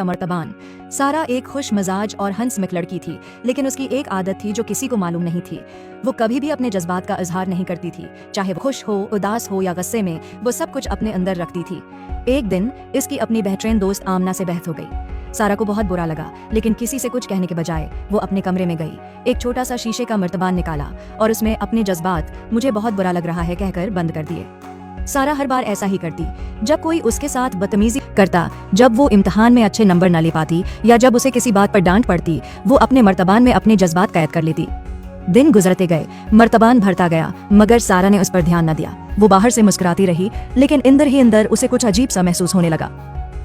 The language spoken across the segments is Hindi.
मर्तबान। सारा एक खुश मिजाज और हंसमुख लड़की थी, लेकिन उसकी एक आदत थी जो किसी को मालूम नहीं थी। वो कभी भी अपने जज्बात का इजहार नहीं करती थी, चाहे वो खुश हो, उदास हो या गुस्से में, वो सब कुछ अपने अंदर रखती थी। एक दिन इसकी अपनी बेहतरीन दोस्त आमना से बहस हो गई। सारा को बहुत बुरा लगा, लेकिन किसी से कुछ कहने के बजाय वो अपने कमरे में गई, एक छोटा सा शीशे का मर्तबान निकाला और उसमें अपने जज्बात मुझे बहुत बुरा लग रहा है कहकर बंद कर दिए। सारा हर बार ऐसा ही करती, जब कोई उसके साथ बदतमीजी करता, जब वो इम्तिहान में अच्छे नंबर न ले पाती या जब उसे किसी बात पर डांट पड़ती, वो अपने मर्तबान में अपने जज्बात कैद कर लेती। दिन गुजरते गए, मर्तबान भरता गया, मगर सारा ने उस पर ध्यान न दिया। वो बाहर से मुस्कुराती रही, लेकिन अंदर ही अंदर उसे कुछ अजीब सा महसूस होने लगा।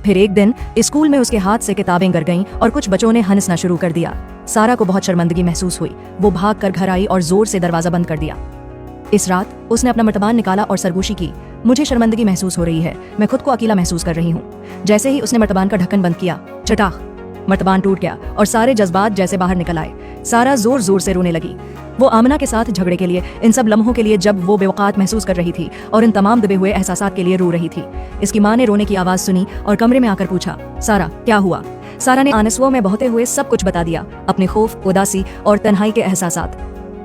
फिर एक दिन स्कूल में उसके हाथ से किताबें गिर गईं और कुछ बच्चों ने हंसना शुरू कर दिया। सारा को बहुत शर्मिंदगी महसूस हुई। वो भाग कर घर आई और जोर से दरवाजा बंद कर दिया। इस रात उसने अपना मर्तबान निकाला और सरगोशी की। मुझे शर्मिंदगी महसूस हो रही है, मैं खुद को अकेला महसूस कर रही हूँ। जैसे ही उसने मर्तबान का ढक्कन बंद किया, चटाख, मर्तबान टूट गया और सारे जज्बात जैसे बाहर निकल आए। सारा जोर जोर से रोने लगी। वो आमना के साथ झगड़े के लिए, इन सब लम्हों के लिए जब वो बेवकात महसूस कर रही थी और इन तमाम दबे हुए एहसासात के लिए रो रही थी। इसकी माँ ने रोने की आवाज सुनी और कमरे में आकर पूछा, सारा क्या हुआ? सारा ने आंसुओं में बहते हुए सब कुछ बता दिया, अपने खौफ, उदासी और तन्हाई के एहसासात।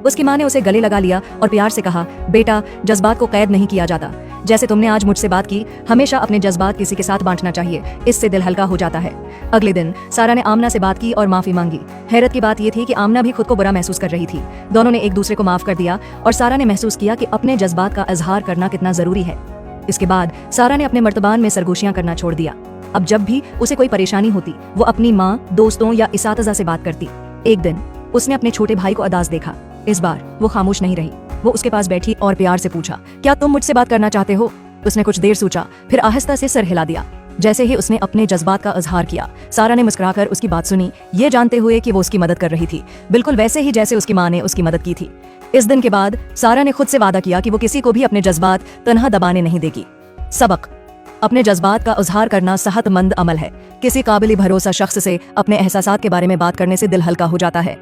उसकी माँ ने उसे गले लगा लिया और प्यार से कहा, बेटा, जज्बात को कैद नहीं किया जाता। जैसे तुमने आज मुझसे बात की, हमेशा अपने जज्बात किसी के साथ बांटना चाहिए, इससे दिल हल्का हो जाता है। अगले दिन सारा ने आमना से बात की और माफी मांगी। हैरत की बात यह थी कि आमना भी खुद को बुरा महसूस कर रही थी। दोनों ने एक दूसरे को माफ कर दिया और सारा ने महसूस किया कि अपने जज्बात का इजहार करना कितना जरूरी है। इसके बाद सारा ने अपने मर्तबान में सरगोशियां करना छोड़ दिया। अब जब भी उसे कोई परेशानी होती, वो अपनी माँ, दोस्तों या इसातिज़ा से बात करती। एक दिन उसने अपने छोटे भाई को उदास देखा। इस बार वो खामोश नहीं रही। वो उसके पास बैठी और प्यार से पूछा, क्या तुम मुझसे बात करना चाहते हो? उसने कुछ देर सोचा, फिर आहिस्ता से सर हिला दिया। जैसे ही उसने अपने जज्बात का इजहार किया, सारा ने मुस्कुराकर उसकी बात सुनी, ये जानते हुए कि वो उसकी मदद कर रही थी, बिल्कुल वैसे ही जैसे उसकी माँ ने उसकी मदद की थी। इस दिन के बाद सारा ने खुद से वादा किया कि वो किसी को भी अपने जज्बात तन्हा दबाने नहीं देगी। सबक: अपने जज्बात का इजहार करना सेहतमंद अमल है। किसी काबिल भरोसा शख्स से अपने एहसासात के बारे में बात करने से दिल हल्का हो जाता है।